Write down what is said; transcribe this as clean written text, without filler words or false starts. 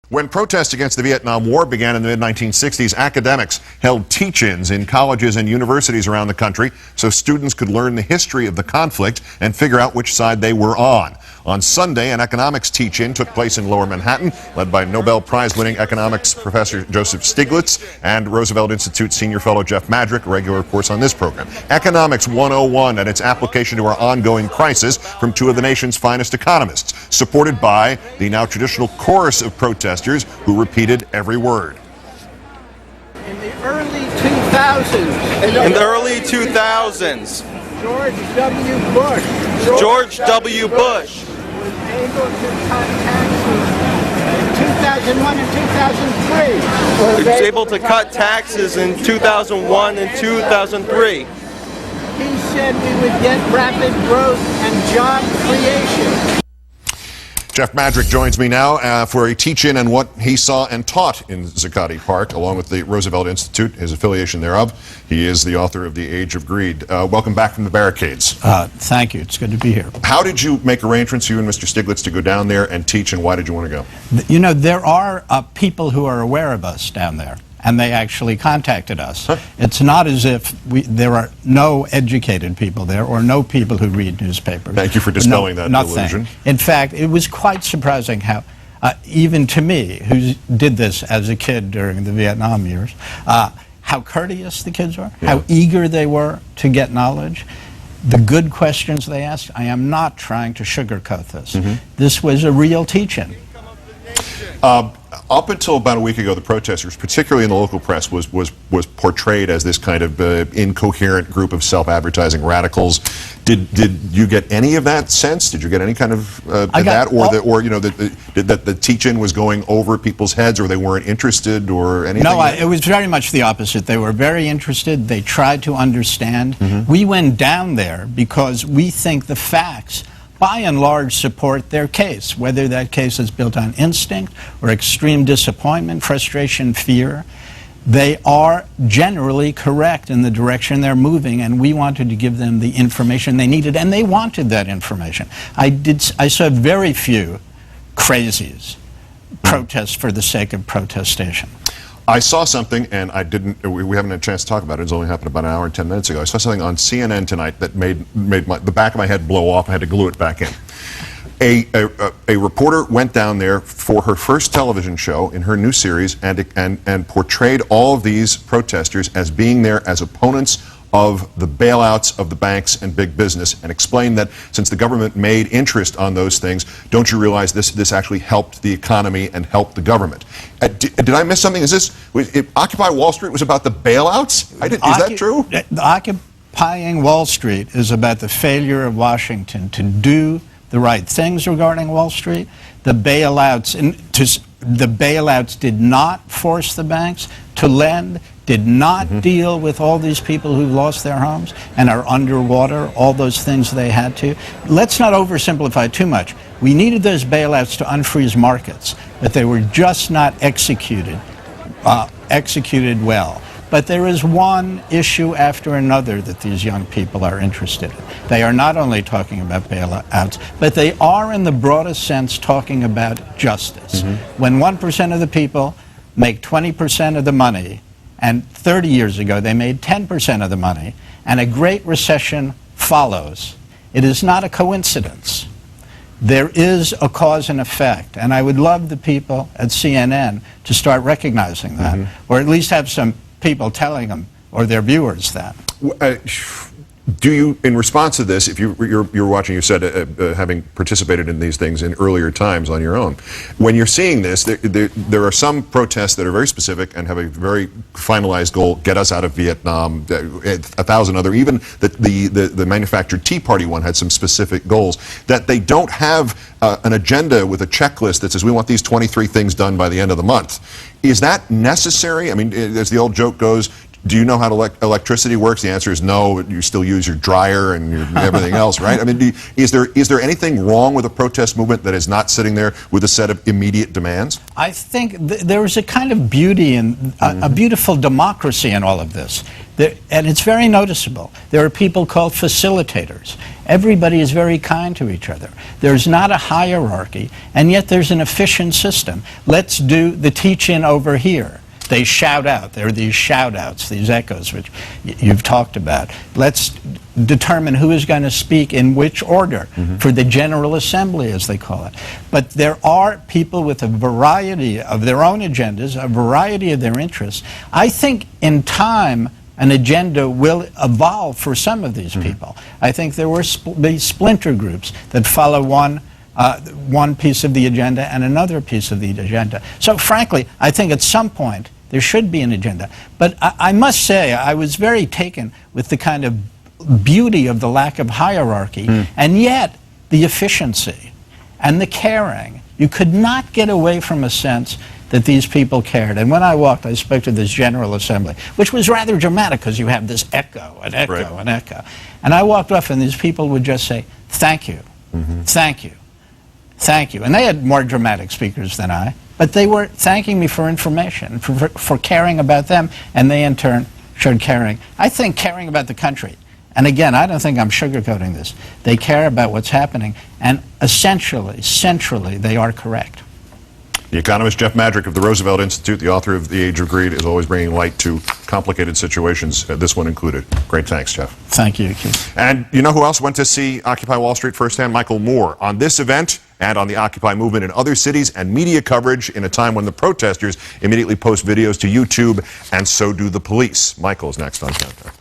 When protests against the Vietnam War began in the mid-1960s, academics held teach-ins in colleges and universities around the country so students could learn the history of the conflict and figure out which side they were on. On Sunday, an economics teach-in took place in Lower Manhattan, led by Nobel Prize-winning economics professor Joseph Stiglitz and Roosevelt Institute senior fellow Jeff Madrick, regular reports on this program. Economics 101 and its application to our ongoing crisis from two of the nation's finest economists, supported by the now traditional chorus of protesters who repeated every word. In the early 2000s. George W. Bush. George W. Bush was able to cut taxes in 2001 and 2003. He was able to cut taxes in 2001 and 2003. He said we would get rapid growth and job creation. Jeff Madrick joins me now for a teach-in on what he saw and taught in Zuccotti Park, along with the Roosevelt Institute, his affiliation thereof. He is the author of The Age of Greed. Welcome back from the barricades. Thank you. It's good to be here. How did you make arrangements, you and Mr. Stiglitz, to go down there and teach, and why did you want to go? You know, there are people who are aware of us down there, and they actually contacted us. Huh? It's not as if there are no educated people there or no people who read newspapers. Thank you for dispelling that delusion. In fact, it was quite surprising how, even to me, who did this as a kid during the Vietnam years, how courteous the kids were, how eager they were to get knowledge, the good questions they asked. I am not trying to sugarcoat this. This was a real teach-in. Up until about a week ago, the protesters, particularly in the local press, was portrayed as this kind of incoherent group of self-advertising radicals. Did you get any of that sense? Did you get any kind of that, or you know, that the teach-in was going over people's heads, or they weren't interested, or anything? No, it was very much the opposite. They were very interested. They tried to understand. We went down there because we think the facts, by and large, support their case, whether that case is built on instinct or extreme disappointment, frustration, fear. They are generally correct in the direction they're moving, and we wanted to give them the information they needed, and they wanted that information. I saw very few crazies protest for the sake of protestation. I saw something, and we haven't had a chance to talk about it. It's only happened about an hour and 10 minutes ago. I saw something on CNN tonight that made the back of my head blow off. I had to glue it back in. A reporter went down there for her first television show in her new series and portrayed all of these protesters as being there as opponents of the bailouts of the banks and big business, and explained that since the government made interest on those things, don't you realize this actually helped the economy and helped the government? Did I miss something? Occupy Wall Street was about the bailouts? Is that true? Occupying Wall Street is about the failure of Washington to do the right things regarding Wall Street. The bailouts did not force the banks to lend, did not deal with all these people who've lost their homes and are underwater, all those things they had to. Let's not oversimplify too much. We needed those bailouts to unfreeze markets, but they were just not executed well. But there is one issue after another that these young people are interested in. They are not only talking about bailouts, but they are, in the broadest sense, talking about justice. When 1% of the people make 20% of the money, and 30 years ago they made 10% of the money, and a great recession follows, it is not a coincidence. There is a cause and effect, and I would love the people at CNN to start recognizing that, or at least have some people telling them, or their viewers, that. Do you, in response to this, if you're watching, you said having participated in these things in earlier times on your own, when you're seeing this, there are some protests that are very specific and have a very finalized goal: get us out of Vietnam. 1,000 other, even the manufactured Tea Party one had some specific goals. That they don't have an agenda with a checklist that says we want these 23 things done by the end of the month. Is that necessary? I mean, as the old joke goes, do you know how electricity works? The answer is no. You still use your dryer and everything else, right? I mean, is there anything wrong with a protest movement that is not sitting there with a set of immediate demands? I think there is a kind of beauty and a beautiful democracy in all of this. And it's very noticeable. There are people called facilitators. Everybody is very kind to each other. There's not a hierarchy, and yet there's an efficient system. Let's do the teach-in over here. They shout out. There are these shout-outs, these echoes, which you've talked about. Let's determine who is going to speak in which order for the General Assembly, as they call it. But there are people with a variety of their own agendas, a variety of their interests. I think in time, an agenda will evolve for some of these people. I think there will be splinter groups that follow one piece of the agenda and another piece of the agenda. So frankly, I think at some point there should be an agenda. But I must say, I was very taken with the kind of beauty of the lack of hierarchy, and yet the efficiency and the caring. You could not get away from a sense that these people cared. And when I walked, I spoke to this General Assembly, which was rather dramatic because you have this echo and echo and echo. And I walked off and these people would just say, thank you, thank you, thank you. And they had more dramatic speakers than I, but they were thanking me for information, for caring about them, and they in turn showed caring. I think caring about the country. And again, I don't think I'm sugarcoating this. They care about what's happening, and essentially, centrally, they are correct. The economist Jeff Madrick of the Roosevelt Institute, the author of The Age of Greed, is always bringing light to complicated situations, this one included. Great thanks, Jeff. Thank you, Keith. And you know who else went to see Occupy Wall Street firsthand? Michael Moore. On this event and on the Occupy movement in other cities and media coverage in a time when the protesters immediately post videos to YouTube, and so do the police. Michael is next on Countdown.